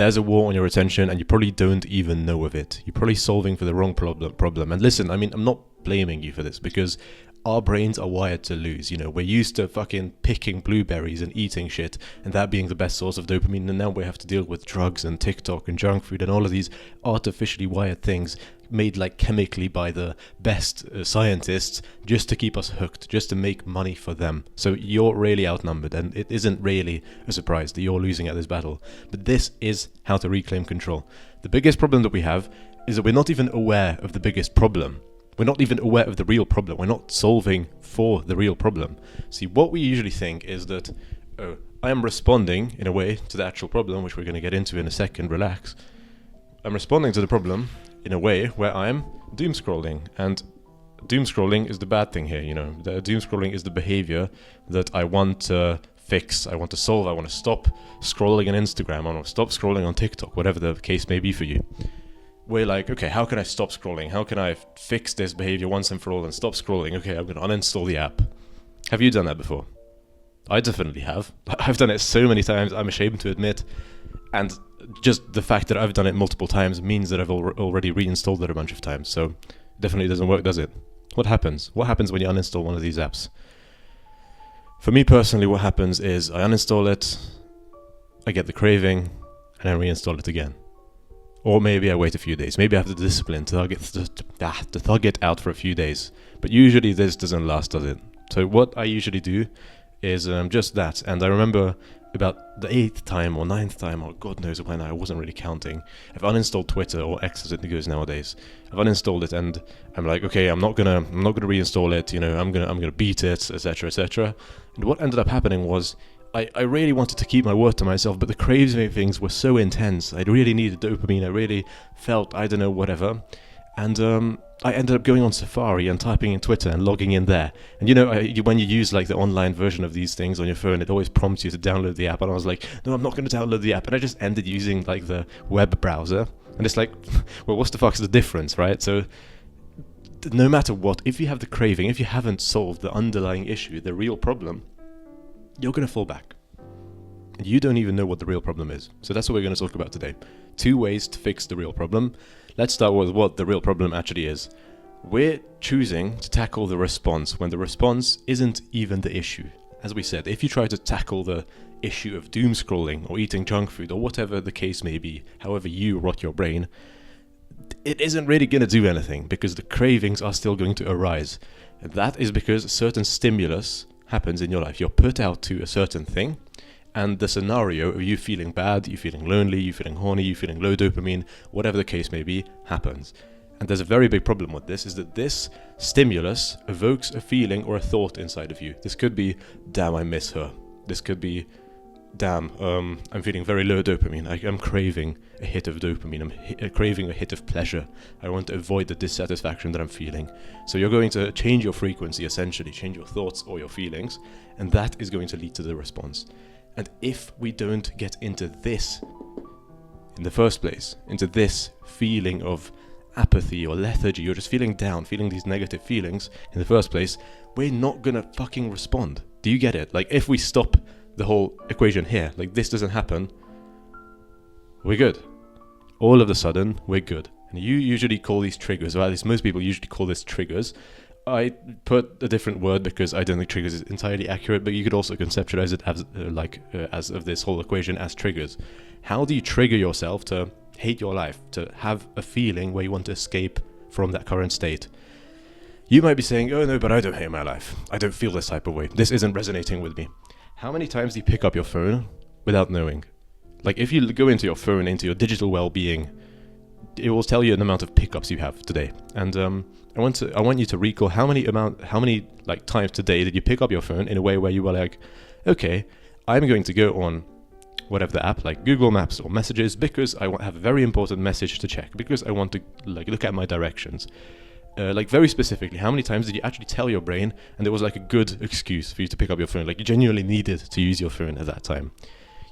There's a war on your attention and you probably don't even know of it. You're probably solving for the wrong problem. And listen, I mean, I'm not blaming you for this because our brains are wired to lose. You know, we're used to fucking picking blueberries and eating shit and that being the best source of dopamine. And now we have to deal with drugs and TikTok and junk food and all of these artificially wired things made like chemically by the best scientists just to keep us hooked, just to make money for them. So you're really outnumbered, and it isn't really a surprise that you're losing at this battle. But this is how to reclaim control. The biggest problem that we have is that we're not even aware of the biggest problem. We're not even aware of the real problem. We're not solving for the real problem. See, what we usually think is that, oh, I am responding in a way to the actual problem, which we're going to get into in a second, relax. I'm responding to the problem in a way where I'm doom scrolling, and doom scrolling is the bad thing here. You know, the doom scrolling is the behavior that I want to fix, I want to solve, I want to stop scrolling on Instagram, I want to stop scrolling on TikTok, whatever the case may be for you. We're like, okay, how can I stop scrolling? How can I fix this behavior once and for all and stop scrolling? Okay, I'm going to uninstall the app. Have you done that before? I definitely have. I've done it so many times, I'm ashamed to admit. And just the fact that I've done it multiple times means that I've already reinstalled it a bunch of times. So definitely doesn't work, does it? What happens? What happens when you uninstall one of these apps? For me personally, what happens is I uninstall it, I get the craving, and I reinstall it again. Or maybe I wait a few days. Maybe I have the discipline to thug it out for a few days. But usually this doesn't last, does it? So what I usually do is just that. And I remember about the 8th time or 9th time, or God knows when, I wasn't really counting. I've uninstalled Twitter, or X as it goes nowadays. I've uninstalled it and I'm like, okay, I'm not gonna reinstall it, you know, I'm gonna beat it, etc., etc. And what ended up happening was I really wanted to keep my word to myself, but the cravings were so intense. I really needed dopamine. I really felt, I don't know, whatever. And I ended up going on Safari and typing in Twitter and logging in there. And you know, when you use like the online version of these things on your phone, it always prompts you to download the app. And I was like, no, I'm not going to download the app. And I just ended using like the web browser. And it's like, well, what's the fuck's the difference, right? So no matter what, if you have the craving, if you haven't solved the underlying issue, the real problem, you're going to fall back. And you don't even know what the real problem is. So that's what we're going to talk about today. 2 ways to fix the real problem. Let's start with what the real problem actually is. We're choosing to tackle the response when the response isn't even the issue. As we said, if you try to tackle the issue of doom scrolling or eating junk food or whatever the case may be, however you rot your brain, it isn't really going to do anything because the cravings are still going to arise. And that is because a certain stimulus happens in your life. You're put out to a certain thing, and the scenario of you feeling bad, you feeling lonely, you feeling horny, you feeling low dopamine, whatever the case may be, happens. And there's a very big problem with this, is that this stimulus evokes a feeling or a thought inside of you. This could be, damn, I miss her. This could be, damn, I'm feeling very low dopamine. I'm craving a hit of dopamine. I'm craving a hit of pleasure. I want to avoid the dissatisfaction that I'm feeling. So you're going to change your frequency, essentially, change your thoughts or your feelings, and that is going to lead to the response. And if we don't get into this in the first place, into this feeling of apathy or lethargy, or just feeling down, feeling these negative feelings in the first place, we're not gonna fucking respond. Do you get it? Like, if we stop the whole equation here, like this doesn't happen, we're good. All of a sudden, we're good. And you usually call these triggers, or at least most people usually call this triggers. I put a different word because I don't think triggers is entirely accurate, but you could also conceptualize it as of this whole equation as triggers. How do you trigger yourself to hate your life, to have a feeling where you want to escape from that current state? You might be saying, oh no, but I don't hate my life. I don't feel this type of way. This isn't resonating with me. How many times do you pick up your phone without knowing? Like, if you go into your phone, into your digital well-being, it will tell you an amount of pickups you have today. And I want you to recall how many like times today did you pick up your phone in a way where you were like, okay, I'm going to go on whatever the app, like Google Maps or Messages, because I have a very important message to check, because I want to like look at my directions. Like very specifically, how many times did you actually tell your brain and there was like a good excuse for you to pick up your phone? Like you genuinely needed to use your phone at that time.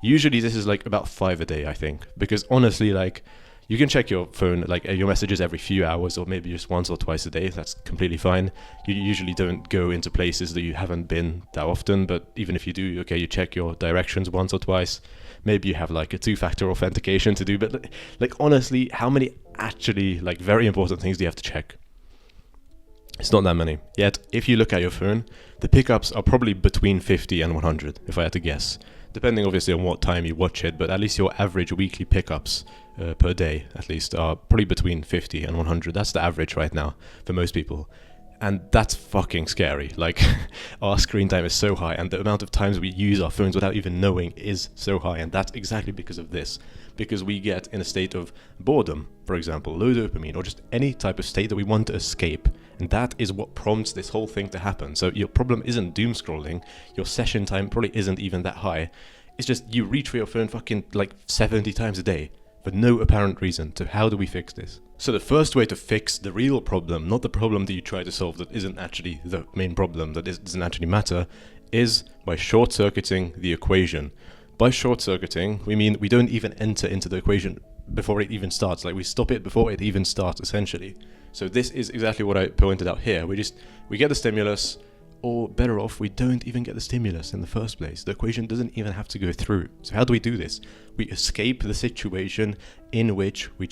Usually this is like about 5 a day, I think, because honestly, like, you can check your phone, like your messages every few hours, or maybe just once or twice a day. That's completely fine. You usually don't go into places that you haven't been that often, but even if you do, okay, you check your directions once or twice. Maybe you have like a two-factor authentication to do, but like honestly, how many actually like very important things do you have to check? It's not that many. Yet, if you look at your phone, the pickups are probably between 50 and 100, if I had to guess. Depending obviously on what time you watch it, but at least your average weekly pickups per day, at least, are probably between 50 and 100. That's the average right now for most people. And that's fucking scary. Like, our screen time is so high, and the amount of times we use our phones without even knowing is so high, and that's exactly because of this. Because we get in a state of boredom, for example, low dopamine, or just any type of state that we want to escape. And that is what prompts this whole thing to happen. So your problem isn't doom scrolling, your session time probably isn't even that high. It's just you reach for your phone fucking like 70 times a day for no apparent reason. So how do we fix this? So the first way to fix the real problem, not the problem that you try to solve that isn't actually the main problem, that doesn't actually matter, is by short-circuiting the equation. By short-circuiting, we mean we don't even enter into the equation before it even starts. Like, we stop it before it even starts, essentially. So this is exactly what I pointed out here. We get the stimulus, or better off, we don't even get the stimulus in the first place. The equation doesn't even have to go through. So how do we do this? We escape the situation in which we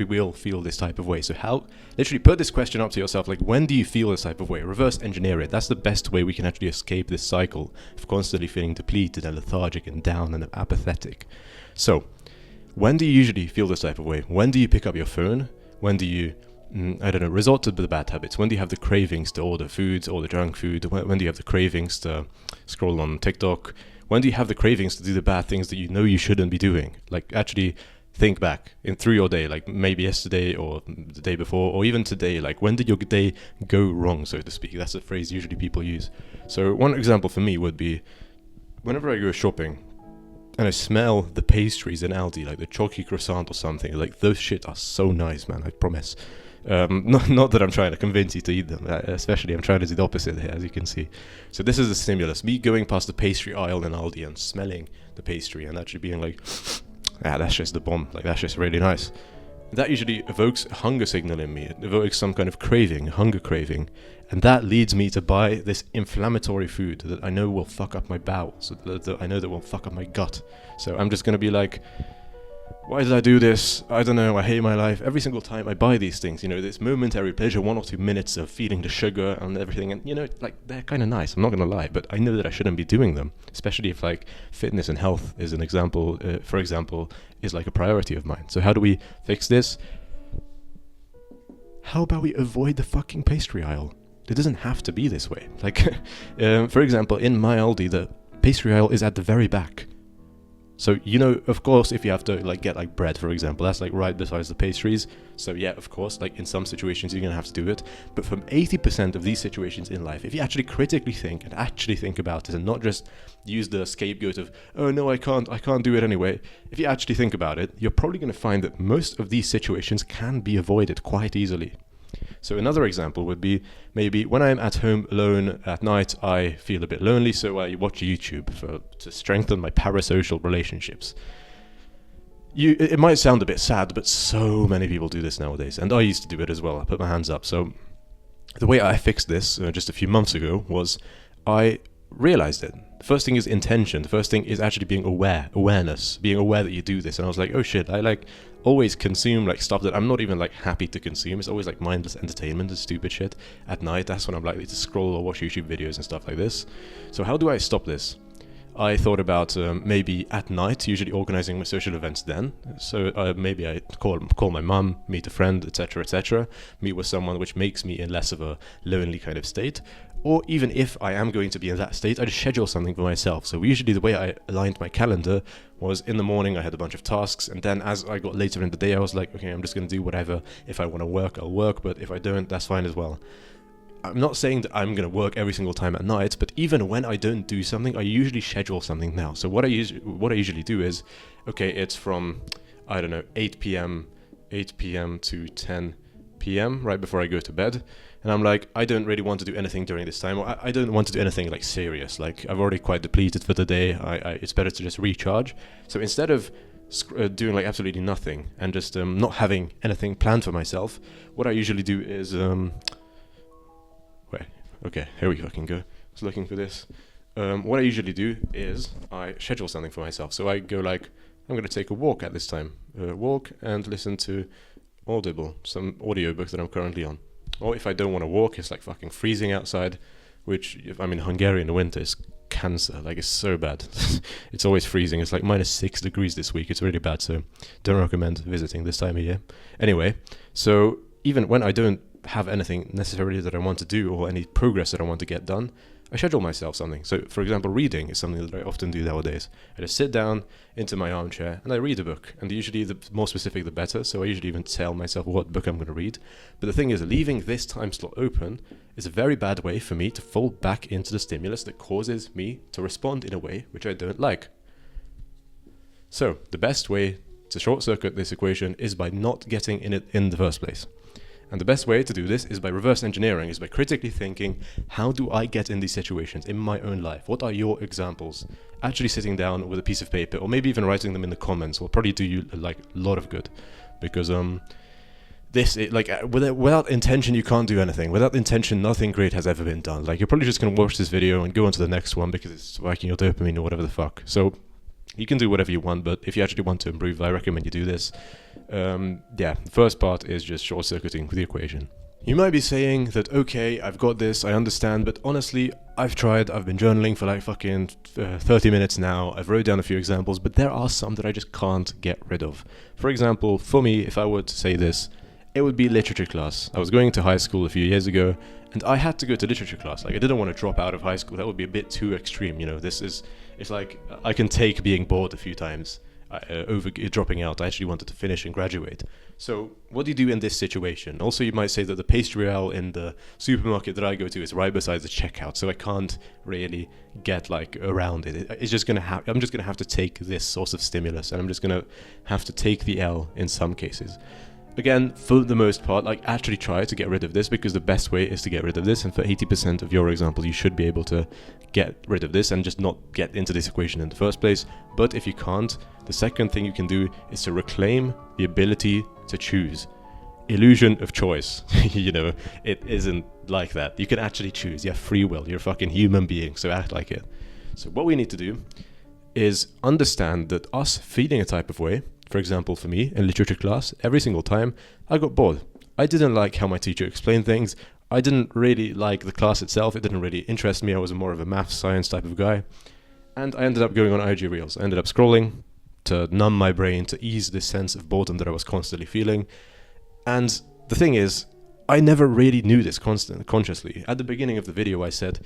will feel this type of way. So how, literally put this question up to yourself, like, when do you feel this type of way? Reverse engineer it. That's the best way we can actually escape this cycle of constantly feeling depleted and lethargic and down and apathetic. So, when do you usually feel this type of way? When do you pick up your phone? When do you resort to the bad habits? When do you have the cravings to order foods, order junk food? When do you have the cravings to scroll on TikTok? When do you have the cravings to do the bad things that you know you shouldn't be doing? Like, actually think back through your day, like maybe yesterday or the day before, or even today. Like, when did your day go wrong, so to speak? That's a phrase usually people use. So one example for me would be whenever I go shopping and I smell the pastries in Aldi, like the chalky croissant or something, like those shit are so nice, man, I promise. Not that I'm trying to convince you to eat them, especially I'm trying to do the opposite here, as you can see. So this is the stimulus, me going past the pastry aisle in Aldi and smelling the pastry and actually being like, that's just the bomb, like that's just really nice. That usually evokes a hunger signal in me. It evokes some kind of craving, hunger craving, and that leads me to buy this inflammatory food that I know will fuck up my bowels, that I know that will fuck up my gut. So I'm just going to be like, why did I do this? I don't know, I hate my life. Every single time I buy these things, this momentary pleasure, 1 or 2 minutes of feeling the sugar and everything, and like, they're kind of nice, I'm not gonna lie, but I know that I shouldn't be doing them, especially if like fitness and health is an example, for example, is like a priority of mine. So how do we fix this? How about we avoid the fucking pastry aisle? It doesn't have to be this way. Like, for example, in my Aldi, the pastry aisle is at the very back. So, of course, if you have to like get like bread, for example, that's like right beside the pastries. So yeah, of course, like in some situations you're going to have to do it. But from 80% of these situations in life, if you actually critically think and actually think about it and not just use the scapegoat of, oh no, I can't do it anyway. If you actually think about it, you're probably going to find that most of these situations can be avoided quite easily. So another example would be maybe when I'm at home alone at night, I feel a bit lonely, so I watch YouTube to strengthen my parasocial relationships. It might sound a bit sad, but so many people do this nowadays, and I used to do it as well. I put my hands up. So the way I fixed this just a few months ago was I realized it. The first thing is intention. The first thing is actually being awareness, being aware that you do this. And I was like, oh shit, I like always consume like stuff that I'm not even like happy to consume. It's always like mindless entertainment and stupid shit at night. That's when I'm likely to scroll or watch YouTube videos and stuff like this. So how do I stop this? I thought about maybe at night, usually organizing my social events then. So maybe I call my mum, meet a friend, etc., meet with someone which makes me in less of a lonely kind of state. Or even if I am going to be in that state, I just schedule something for myself. So usually the way I aligned my calendar was in the morning I had a bunch of tasks, and then as I got later in the day I was like, okay, I'm just going to do whatever. If I want to work, I'll work, but if I don't, that's fine as well. I'm not saying that I'm going to work every single time at night, but even when I don't do something, I usually schedule something now. So what I usually do is, okay, it's from, I don't know, 8 p.m. to 10 p.m. right before I go to bed. And I'm like, I don't really want to do anything during this time, or I don't want to do anything like serious. Like, I've already quite depleted for the day. It's better to just recharge. So instead of doing like absolutely nothing and just not having anything planned for myself, what I usually do is okay, here we fucking go. I was looking for this. what I usually do is I schedule something for myself. So I go like, I'm going to take a walk at this time. Walk and listen to Audible, some audiobook that I'm currently on. Or if I don't want to walk, it's like fucking freezing outside, which if I'm in Hungary in the winter, is cancer. Like, it's so bad. It's always freezing. It's like -6 degrees this week. It's really bad, so don't recommend visiting this time of year. Anyway, so even when I don't have anything necessarily that I want to do or any progress that I want to get done, I schedule myself something. So, for example, reading is something that I often do nowadays. I just sit down into my armchair and I read a book. And usually the more specific, the better. So I usually even tell myself what book I'm going to read. But the thing is, leaving this time slot open is a very bad way for me to fall back into the stimulus that causes me to respond in a way which I don't like. So the best way to short-circuit this equation is by not getting in it in the first place. And the best way to do this is by reverse engineering, is by critically thinking, how do I get in these situations in my own life? What are your examples? Actually sitting down with a piece of paper, or maybe even writing them in the comments, will probably do you like a lot of good. Because without intention you can't do anything. Without intention, nothing great has ever been done. Like, you're probably just going to watch this video and go on to the next one because it's spiking your dopamine or whatever the fuck. So you can do whatever you want, but if you actually want to improve, I recommend you do this. The first part is just short-circuiting the equation. You might be saying that, okay, I've got this, I understand, but honestly, I've been journaling for like fucking 30 minutes now, I've wrote down a few examples, but there are some that I just can't get rid of. For example, for me, if I were to say this, it would be literature class. I was going to high school a few years ago, and I had to go to literature class. Like, I didn't want to drop out of high school, that would be a bit too extreme, you know. It's like, I can take being bored a few times over dropping out. I actually wanted to finish and graduate. So what do you do in this situation? Also, you might say that the pastry aisle in the supermarket that I go to is right beside the checkout, so I can't really get like around it. I'm just gonna have to take this source of stimulus, and I'm just gonna have to take the L in some cases. Again, for the most part, like, actually try to get rid of this, because the best way is to get rid of this, and for 80% of your example, you should be able to get rid of this and just not get into this equation in the first place. But if you can't, the second thing you can do is to reclaim the ability to choose. Illusion of choice. You know, it isn't like that. You can actually choose. You have free will. You're a fucking human being, so act like it. So what we need to do is understand that us feeling a type of way, for example, for me, in literature class, every single time, I got bored. I didn't like how my teacher explained things. I didn't really like the class itself. It didn't really interest me. I was more of a math, science type of guy. And I ended up going on IG Reels. I ended up scrolling to numb my brain, to ease this sense of boredom that I was constantly feeling. And the thing is, I never really knew this consciously. At the beginning of the video, I said,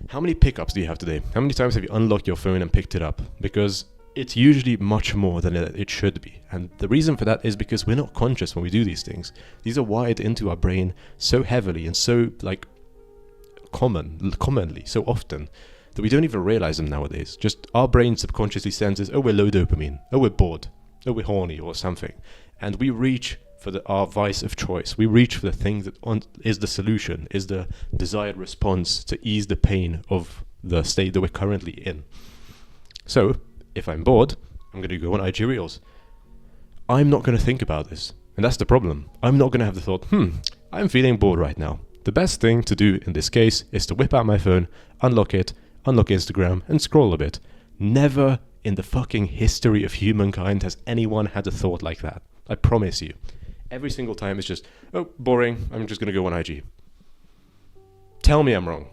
how many pickups do you have today? How many times have you unlocked your phone and picked it up? Because it's usually much more than it should be. And the reason for that is because we're not conscious when we do these things. These are wired into our brain so heavily and so like commonly, so often, that we don't even realize them nowadays. Just our brain subconsciously senses, oh, we're low dopamine, oh, we're bored, oh, we're horny or something. And we reach for our vice of choice. We reach for the thing that is the solution, is the desired response to ease the pain of the state that we're currently in. So if I'm bored, I'm going to go on IG Reels. I'm not going to think about this. And that's the problem. I'm not going to have the thought, I'm feeling bored right now. The best thing to do in this case is to whip out my phone, unlock Instagram, and scroll a bit. Never in the fucking history of humankind has anyone had a thought like that. I promise you. Every single time it's just, oh, boring, I'm just going to go on IG. Tell me I'm wrong.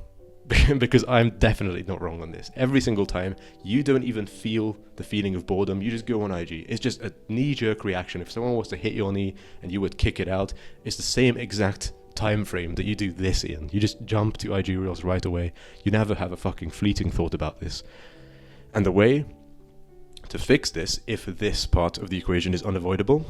Because I'm definitely not wrong on this. Every single time, you don't even feel the feeling of boredom, you just go on IG. It's just a knee-jerk reaction. If someone was to hit your knee and you would kick it out, it's the same exact time frame that you do this in. You just jump to IG Reels right away. You never have a fucking fleeting thought about this. And the way to fix this, if this part of the equation is unavoidable,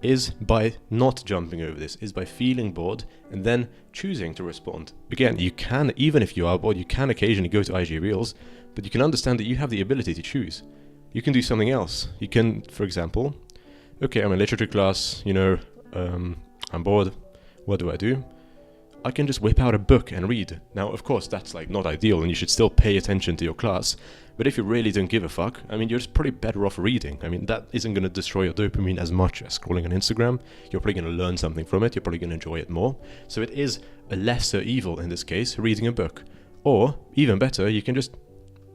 is by not jumping over this, is by feeling bored and then choosing to respond. Again, you can, even if you are bored, you can occasionally go to IG Reels, but you can understand that you have the ability to choose. You can do something else. You can, for example, okay, I'm in literature class, I'm bored, what do? I can just whip out a book and read. Now, of course, that's like not ideal and you should still pay attention to your class, but if you really don't give a fuck, I mean, you're just probably better off reading. I mean, that isn't going to destroy your dopamine as much as scrolling on Instagram. You're probably going to learn something from it. You're probably going to enjoy it more. So it is a lesser evil in this case, reading a book. Or, even better, you can just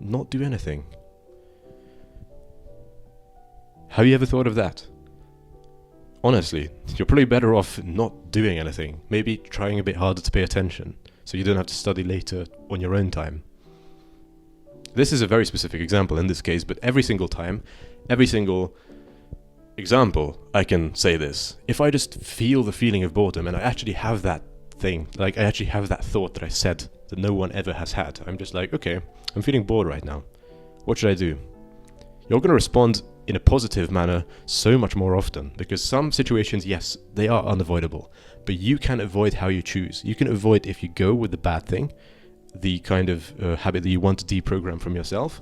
not do anything. Have you ever thought of that? Honestly, you're probably better off not doing anything, maybe trying a bit harder to pay attention, so you don't have to study later on your own time. This is a very specific example in this case, but every single time, every single example, I can say this. If I just feel the feeling of boredom and I actually have that thing, like I actually have that thought that I said that no one ever has had, I'm just like, okay, I'm feeling bored right now. What should I do? You're going to respond in a positive manner so much more often, because some situations, yes, they are unavoidable, but you can avoid how you choose. You can avoid if you go with the bad thing, the kind of habit that you want to deprogram from yourself,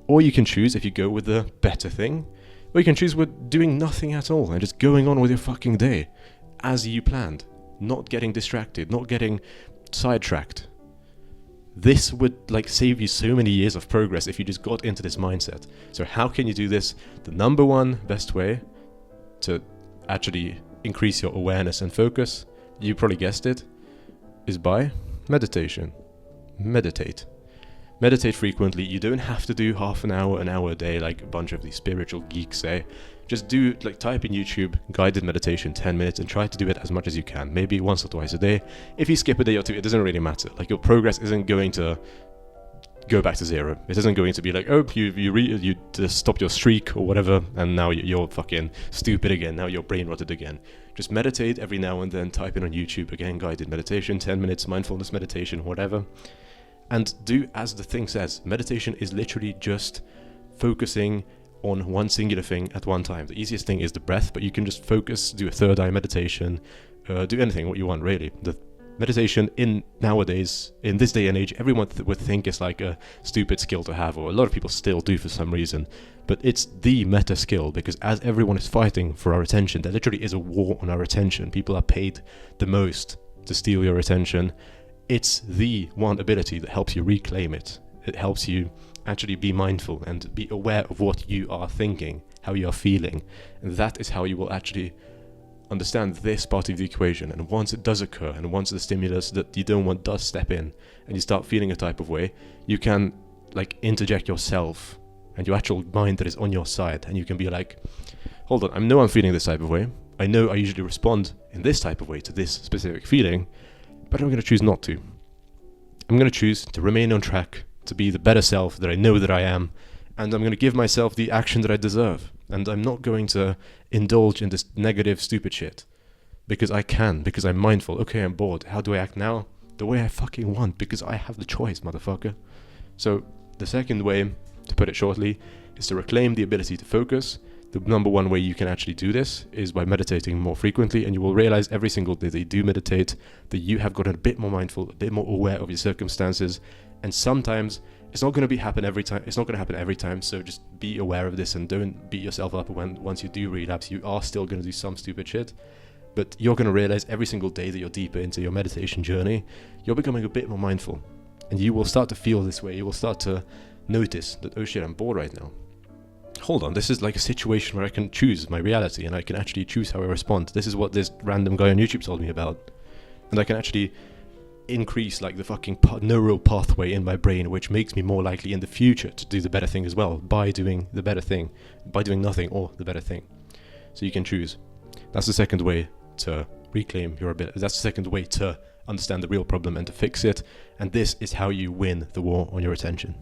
or you can choose if you go with the better thing, or you can choose with doing nothing at all and just going on with your fucking day as you planned, not getting distracted, not getting sidetracked. This would save you so many years of progress if you just got into this mindset. So how can you do this? The number one best way to actually increase your awareness and focus, you probably guessed it, is by meditation. Meditate. Meditate frequently. You don't have to do half an hour a day like a bunch of these spiritual geeks say. Just do, type in YouTube, guided meditation, 10 minutes, and try to do it as much as you can. Maybe once or twice a day. If you skip a day or two, it doesn't really matter. Your progress isn't going to go back to zero. It isn't going to be like, oh, you just stopped your streak or whatever, and now you're fucking stupid again. Now you're brain rotted again. Just meditate every now and then. Type in on YouTube again, guided meditation, 10 minutes, mindfulness meditation, whatever. And do as the thing says. Meditation is literally just focusing on one singular thing at one time. The easiest thing is the breath, but you can just focus, do a third eye meditation, do anything what you want really. The meditation nowadays, in this day and age, everyone would think it's like a stupid skill to have, or a lot of people still do for some reason. But it's the meta skill, because as everyone is fighting for our attention, there literally is a war on our attention. People are paid the most to steal your attention. It's the one ability that helps you reclaim it. It helps you actually be mindful and be aware of what you are thinking, how you are feeling. And that is how you will actually understand this part of the equation. And once it does occur, and once the stimulus that you don't want does step in, and you start feeling a type of way, you can interject yourself and your actual mind that is on your side, and you can be like, hold on, I know I'm feeling this type of way. I know I usually respond in this type of way to this specific feeling, but I'm going to choose not to. I'm going to choose to remain on track, to be the better self that I know that I am, and I'm going to give myself the action that I deserve. And I'm not going to indulge in this negative, stupid shit. Because I can, because I'm mindful. Okay, I'm bored. How do I act now? The way I fucking want, because I have the choice, motherfucker. So, the second way, to put it shortly, is to reclaim the ability to focus. The number one way you can actually do this is by meditating more frequently, and you will realize every single day that you do meditate that you have gotten a bit more mindful, a bit more aware of your circumstances. And sometimes it's not going to happen every time. It's not going to happen every time. So just be aware of this and don't beat yourself up once you do relapse. You are still going to do some stupid shit, but you're going to realize every single day that you're deeper into your meditation journey, you're becoming a bit more mindful, and you will start to feel this way. You will start to notice that, oh shit, I'm bored right now. Hold on, this is like a situation where I can choose my reality and I can actually choose how I respond. This is what this random guy on YouTube told me about, and I can actually increase the fucking neural pathway in my brain, which makes me more likely in the future to do the better thing as well, by doing the better thing, by doing nothing or the better thing. So you can choose. That's the second way to reclaim your ability. That's the second way to understand the real problem and to fix it. And this is how you win the war on your attention.